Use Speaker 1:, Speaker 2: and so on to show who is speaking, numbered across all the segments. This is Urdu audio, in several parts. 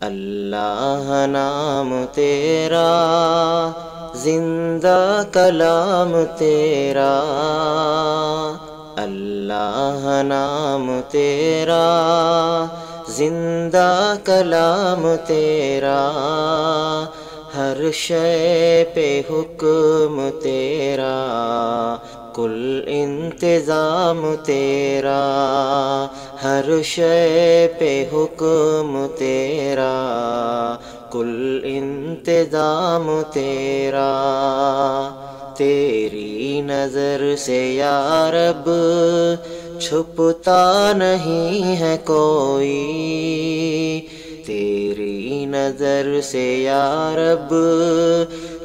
Speaker 1: اللہ نام تیرا زندہ کلام تیرا، اللہ نام تیرا زندہ کلام تیرا، ہر شے پہ حکم تیرا، کل انتظام تیرا، ہر شے پہ حکم تیرا، کل انتظام تیرا، تیری نظر سے یا رب چھپتا نہیں ہے کوئی، تیری نظر سے یا رب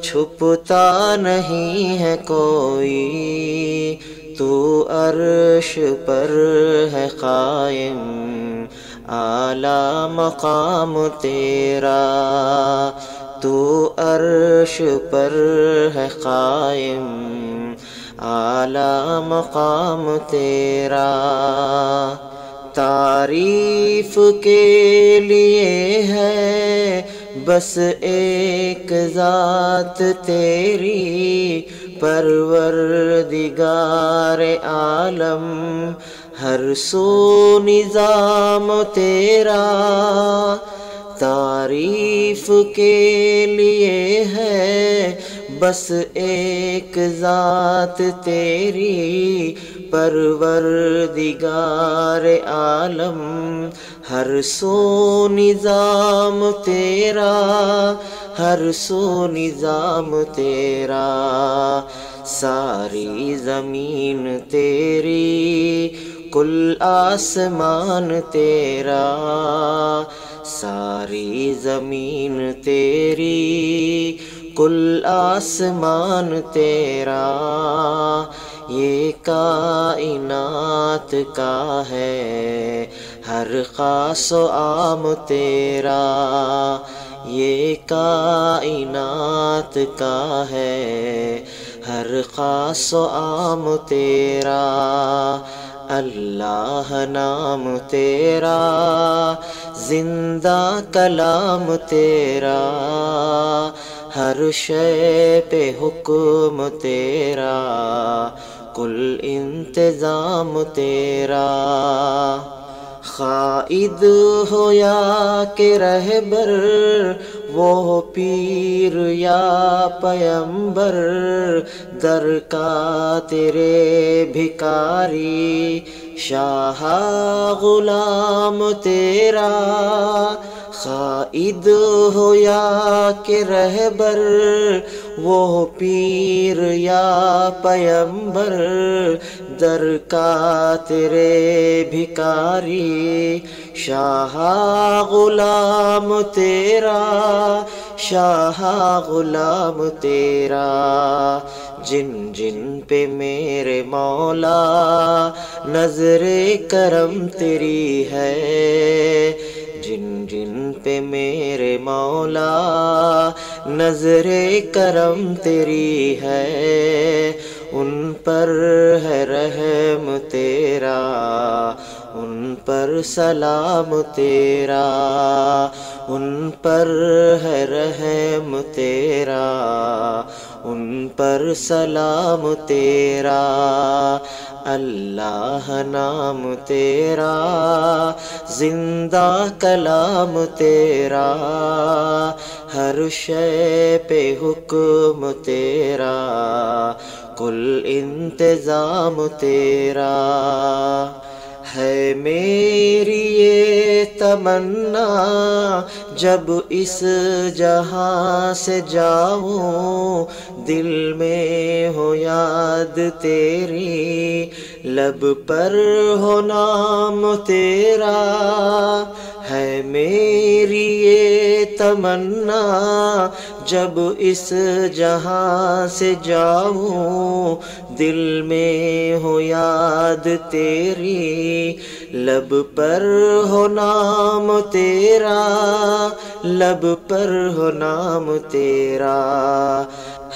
Speaker 1: چھپتا نہیں ہے کوئی، تو عرش پر ہے قائم اعلیٰ مقام تیرا، تو عرش پر ہے قائم اعلیٰ مقام تیرا، تعریف کے لیے ہے بس ایک ذات تیری، پروردگار عالم ہر سو نظام تیرا، تعریف کے لیے ہے بس ایک ذات تیری، پروردگار عالم ہر سو نظام تیرا، ہر سو نظام تیرا، ساری زمین تیری کل آسمان تیرا، ساری زمین تیری کل آسمان تیرا، یہ کائنات کا ہے ہر خاص و عام تیرا، یہ کائنات کا ہے ہر خاص و عام تیرا، اللہ نام تیرا زندہ کلام تیرا، ہر شے پہ حکم تیرا، کل انتظام تیرا، قائد ہو یا کہ رہبر، وہ پیر یا پیمبر، در کا تیرے بھکاری شاہ غلام تیرا، قائد ہو یا کہ رہبر، وہ پیر یا پیمبر، در کا تیرے بھکاری شاہ غلام تیرا، شاہ غلام تیرا، جن جن پہ میرے مولا نظر کرم تیری ہے، جن جن پہ میرے مولا نظر کرم تیری ہے، ان پر ہے رحم تیرا، ان پر سلام تیرا، ان پر ہے رحم تیرا، ان پر سلام تیرا، اللہ نام تیرا زندہ کلام تیرا، ہر شے پہ حکم تیرا، کل انتظام تیرا، ہے میری یہ تمنا جب اس جہاں سے جاؤں، دل میں ہو یاد تیری، لب پر ہو نام تیرا، ہے میری یہ تمنا جب اس جہاں سے جاؤں، دل میں ہو یاد تیری، لب پر ہو نام تیرا، لب پر ہو نام تیرا،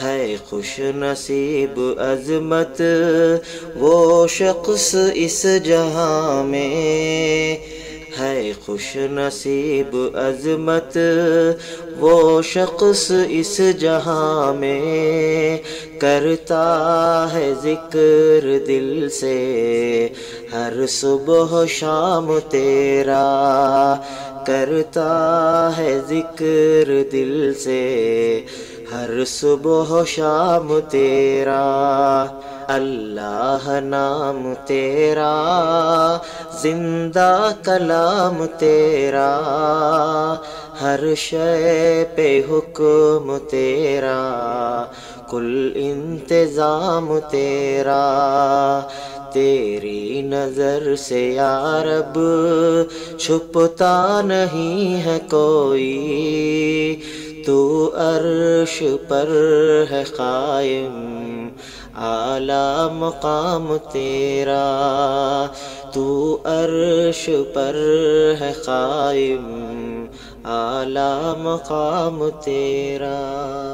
Speaker 1: ہے خوش نصیب عظمت وہ شخص اس جہاں میں، ہے خوش نصیب عظمت وہ شخص اس جہاں میں کرتا ہے ذکر دل سے ہر صبح و شام تیرا، کرتا ہے ذکر دل سے ہر صبح و شام تیرا۔ اللہ نام تیرا زندہ کلام تیرا، ہر شے پہ حکم تیرا کل انتظام تیرا۔ تیری نظر سے یا رب چھپتا نہیں ہے کوئی، تو عرش پر ہے قائم اعلیٰ مقام تیرا، تو عرش پر ہے قائم اعلیٰ مقام تیرا۔